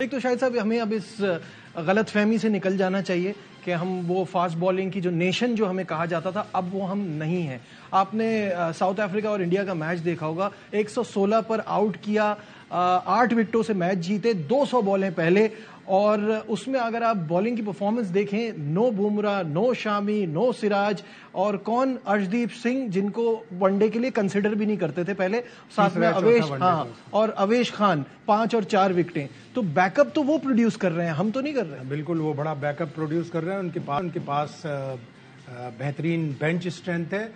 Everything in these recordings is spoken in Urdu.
ایک تو شاہد صاحب ہمیں اب اس غلط فہمی سے نکل جانا چاہیے کہ ہم وہ فاسٹ بالنگ کی جو نیشن جو ہمیں کہا جاتا تھا اب وہ ہم نہیں ہیں. آپ نے ساؤتھ افریقہ اور انڈیا کا میچ دیکھا ہوگا, 116 پر آؤٹ کیا, 8 وکٹوں سے میچ جیتے, 200 بالیں پہلے, اور اس میں اگر آپ بالنگ کی پرفارمنس دیکھیں, نو بمراہ, نو شامی, نو سراج, اور کون ارشدیپ سنگھ جن کو ون ڈے کے لیے کنسیڈر بھی نہیں کرتے تھے پہلے, ساتھ میں اویش, اور اویش خان 5 اور 4 وکٹیں. تو بیک اپ تو وہ پروڈیوس کر رہے ہیں, ہم تو نہیں کر رہے ہیں. بالکل وہ بڑا بیک اپ پروڈیوس کر رہے ہیں. ان کے پاس بہترین بینچ اسٹرینتھ ہے.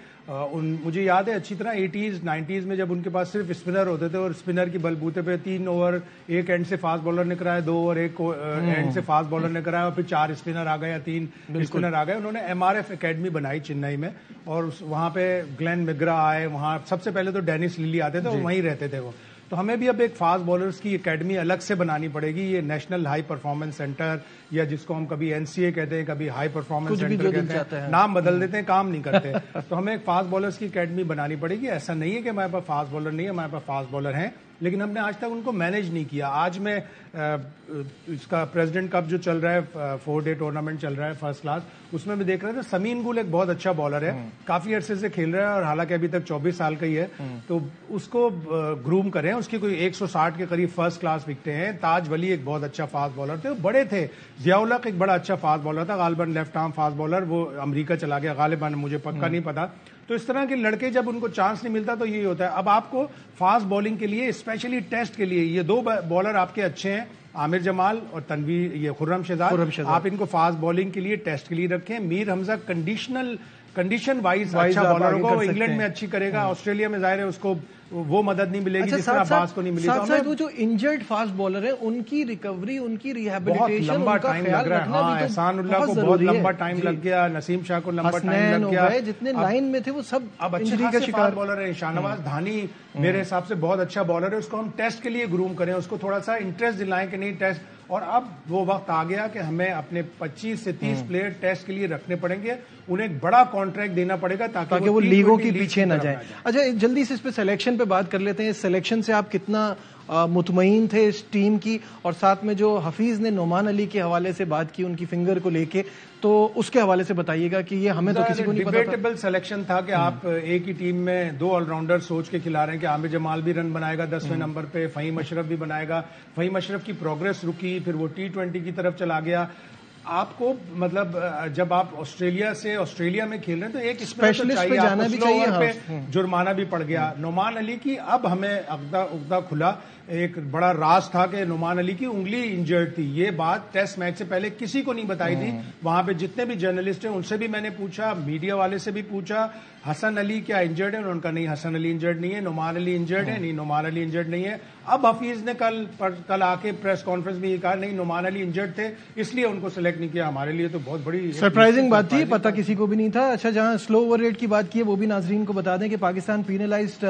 مجھے یاد ہے اچھی طرح 80s 90s میں جب ان کے پاس صرف اسپنر ہوتے تھے اور اسپنر کی بلبوتے پہ 3 اوور ایک اینڈ سے فاسٹ بالر نے کرایا, 2 اوور ایک اینڈ سے فاسٹ بالر نے کرایا, اور پھر 4 اسپنر آ گئے یا 3 اسپنر آ گئے. انہوں نے MRF اکیڈمی بنائی چنئی میں, اور وہاں پہ گلین میگرا آئے. وہاں سب سے پہلے تو ڈینس للی آتے تھے اور وہیں رہتے تھے وہ. تو ہمیں بھی اب ایک فاسٹ بالرز کی اکیڈمی الگ سے بنانی پڑے گی. یہ نیشنل ہائی پرفارمنس سینٹر, یا جس کو ہم کبھی NCA کہتے ہیں, کبھی ہائی پرفارمنس سینٹر کہتے ہیں, نام بدل دیتے ہیں, کام نہیں کرتے. تو ہمیں ایک فاسٹ بالرز کی اکیڈمی بنانی پڑے گی. ایسا نہیں ہے کہ ہمارے پاس فاسٹ بالر نہیں ہے, ہمارے پاس فاسٹ بالر ہیں, لیکن ہم نے آج تک ان کو مینج نہیں کیا. آج میں اس کا پریزیڈنٹ کپ جو چل رہا ہے, 4 ڈے ٹورنامنٹ چل رہا ہے فرسٹ کلاس, اس میں دیکھ رہے تھے سمین گل ایک بہت اچھا بالر ہے, کافی عرصے سے کھیل رہا ہے, اور حالانکہ ابھی تک 24 سال کا ہی ہے. تو اس کو گروم کریں. اس کی کوئی 160 کے قریب فرسٹ کلاس وکٹیں ہیں. تاج ولی ایک بہت اچھا فاسٹ بالر تھے, وہ بڑے تھے. ضیاء الحق ایک بڑا اچھا فاسٹ بالر تھا, غالباً لیفٹ آرم فاسٹ بالر, وہ امریکہ چلا گیا غالباً, مجھے پکا نہیں پتا. تو اس طرح کے لڑکے جب ان کو چانس نہیں ملتا تو یہی ہوتا ہے. اب آپ کو فاسٹ بالنگ کے لیے, اسپیشلی ٹیسٹ کے لیے, یہ 2 بالر آپ کے اچھے ہیں, عامر جمال اور تنویر, یہ خرم شہزاد. آپ ان کو فاسٹ بالنگ کے لیے ٹیسٹ کے لیے رکھیں. میر حمزہ کنڈیشن وائز اچھا بالر ہوگا, وہ انگلینڈ میں اچھی کرے گا. آسٹریلیا میں ظاہر ہے اس کو وہ مدد نہیں ملے گی جس طرح عباس کو نہیں ملی. ساتھ وہ جو انجرڈ فاسٹ بالر ہیں ان کی ریکوری, ان کی ریہیبلیٹیشن, لمبا ٹائم لگ رہا ہے. ہاں, احسان اللہ کو بہت لمبا ٹائم لگ گیا, نسیم شاہ کو لمبا ٹائم لگ گیا. جتنے لائن میں تھے وہ سب اب انجری کا شکار بالر ہے. شاہنواز دھانی میرے حساب سے بہت اچھا بالر ہے. اس کو ہم ٹیسٹ کے لیے گروم کریں, اس کو تھوڑا سا انٹرسٹ دلائیں کہ نہیں ٹیسٹ. اور اب وہ وقت آ گیا کہ ہمیں اپنے 25 سے 30 پلیئر ٹیسٹ کے لیے رکھنے پڑیں گے. انہیں ایک بڑا کانٹریکٹ دینا پڑے گا تاکہ وہ لیگوں کے پیچھے نہ جائیں. اچھا, جلدی سے اس پہ سلیکشن پہ بات کر لیتے ہیں. سلیکشن سے آپ کتنا مطمئن تھے اس ٹیم کی, اور ساتھ میں جو حفیظ نے نعمان علی کے حوالے سے بات کی ان کی فنگر کو لے کے, تو اس کے حوالے سے بتائیے گا کہ یہ ہمیں تو کسی کو نہیں پتا تھا. ڈیبیٹیبل سلیکشن تھا کہ آپ ایک ہی ٹیم میں 2 آل راؤنڈر سوچ کے کھلا رہے ہیں کہ عامر جمال بھی رن بنائے گا 10ویں نمبر پہ, فہیم اشرف بھی بنائے گا. فہیم اشرف کی پروگرس رکی, پھر وہ T20 کی طرف چلا گیا. آپ کو مطلب جب آپ آسٹریلیا میں کھیل رہے ہیں تو ایک اسپیشلسٹ پہ جانا بھی چاہیے. جرمانہ بھی پڑ گیا. نعمان علی کی اب ہمیں عقدہ کھلا. ایک بڑا راز تھا کہ نعمان علی کی انگلی انجرڈ تھی. یہ بات ٹیسٹ میچ سے پہلے کسی کو نہیں بتائی تھی. وہاں پہ جتنے بھی جرنلسٹ ہیں ان سے بھی میں نے پوچھا, میڈیا والے سے بھی پوچھا, حسن علی کیا انجرڈ ہے؟ انہوں نے کہا نہیں, حسن علی انجرڈ نہیں ہے. نعمان علی انجرڈ ہے؟ نہیں, نعمان علی انجرڈ نہیں ہے. اب حفیظ نے کل آ کے پریس کانفرنس میں یہ کہا نہیں, نعمان علی انجرڈ تھے اس لیے ان کو سلیکٹ نہیں کیا. ہمارے لیے تو بہت بڑی سرپرائزنگ بات تھی, پتہ کسی کو بھی نہیں تھا. اچھا, جہاں سلو اوور ریٹ کی بات کی ہے وہ بھی ناظرین کو بتا دیں کہ Pakistan penalized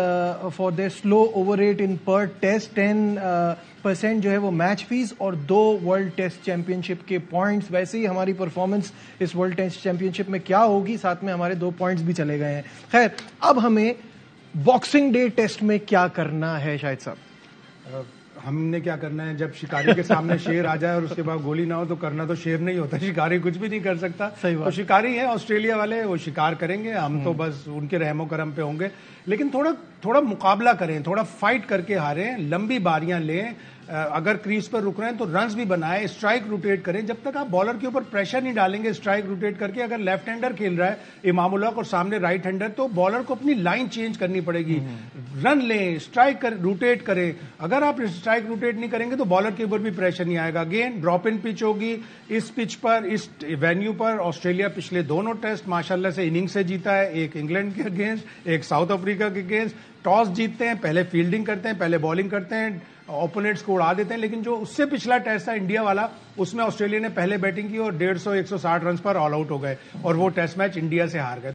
for their slow over rate ان پر ٹیسٹ. 10% جو ہے وہ میچ فیس, اور 2 ورلڈ ٹیسٹ چیمپئن شپ کے پوائنٹس. ویسے ہی ہماری پرفارمنس اس ورلڈ ٹیسٹ چیمپئن شپ میں کیا ہوگی, ساتھ میں ہمارے 2 پوائنٹس بھی چلے گئے ہیں. خیر, اب ہمیں باکسنگ ڈے ٹیسٹ میں کیا کرنا ہے شاہد صاحب؟ ہم نے کیا کرنا ہے, جب شکاری کے سامنے شیر آ جائے اور اس کے بعد گولی نہ ہو تو کرنا تو شیر نہیں ہوتا. شکاری کچھ بھی نہیں کر سکتا. تو شکاری ہے آسٹریلیا والے, وہ شکار کریں گے, ہم تو بس ان کے رحم و کرم پہ ہوں گے. لیکن تھوڑا مقابلہ کریں, تھوڑا فائٹ کر کے ہاریں, لمبی باریاں لیں. اگر کریز پر رک رہے ہیں تو رنز بھی بنائیں, اسٹرائک روٹیٹ کریں. جب تک آپ بالر کے اوپر پریشر نہیں ڈالیں گے اسٹرائک روٹیٹ کر کے, اگر لیفٹ ہینڈر کھیل رہا ہے امام الحق اور سامنے رائٹ ہینڈر, تو بالر کو اپنی لائن چینج کرنی پڑے گی. رن لیں, اسٹرائک روٹیٹ کریں. اگر آپ اسٹرائک روٹیٹ نہیں کریں گے تو بالر کے اوپر بھی پریشر نہیں آئے گا. اگین ڈراپ ان پچ ہوگی. اس پچ پر, اس وینیو پر آسٹریلیا پچھلے دونوں ٹیسٹ ماشاءاللہ سے اننگ سے جیتا ہے, ایک انگلینڈ کے اگینسٹ, ایک ساؤتھ افریقہ کے اگینسٹ. ٹاس جیتتے ہیں, پہلے فیلڈنگ کرتے ہیں, پہلے بالنگ کرتے ہیں, اوپوننٹس کو اڑا دیتے ہیں. لیکن جو اس سے پچھلا ٹیسٹ تھا انڈیا والا, اس میں آسٹریلیا نے پہلے بیٹنگ کی اور 150-160 رنز پر آل آؤٹ ہو گئے, اور وہ ٹیسٹ میچ انڈیا سے ہار گئے.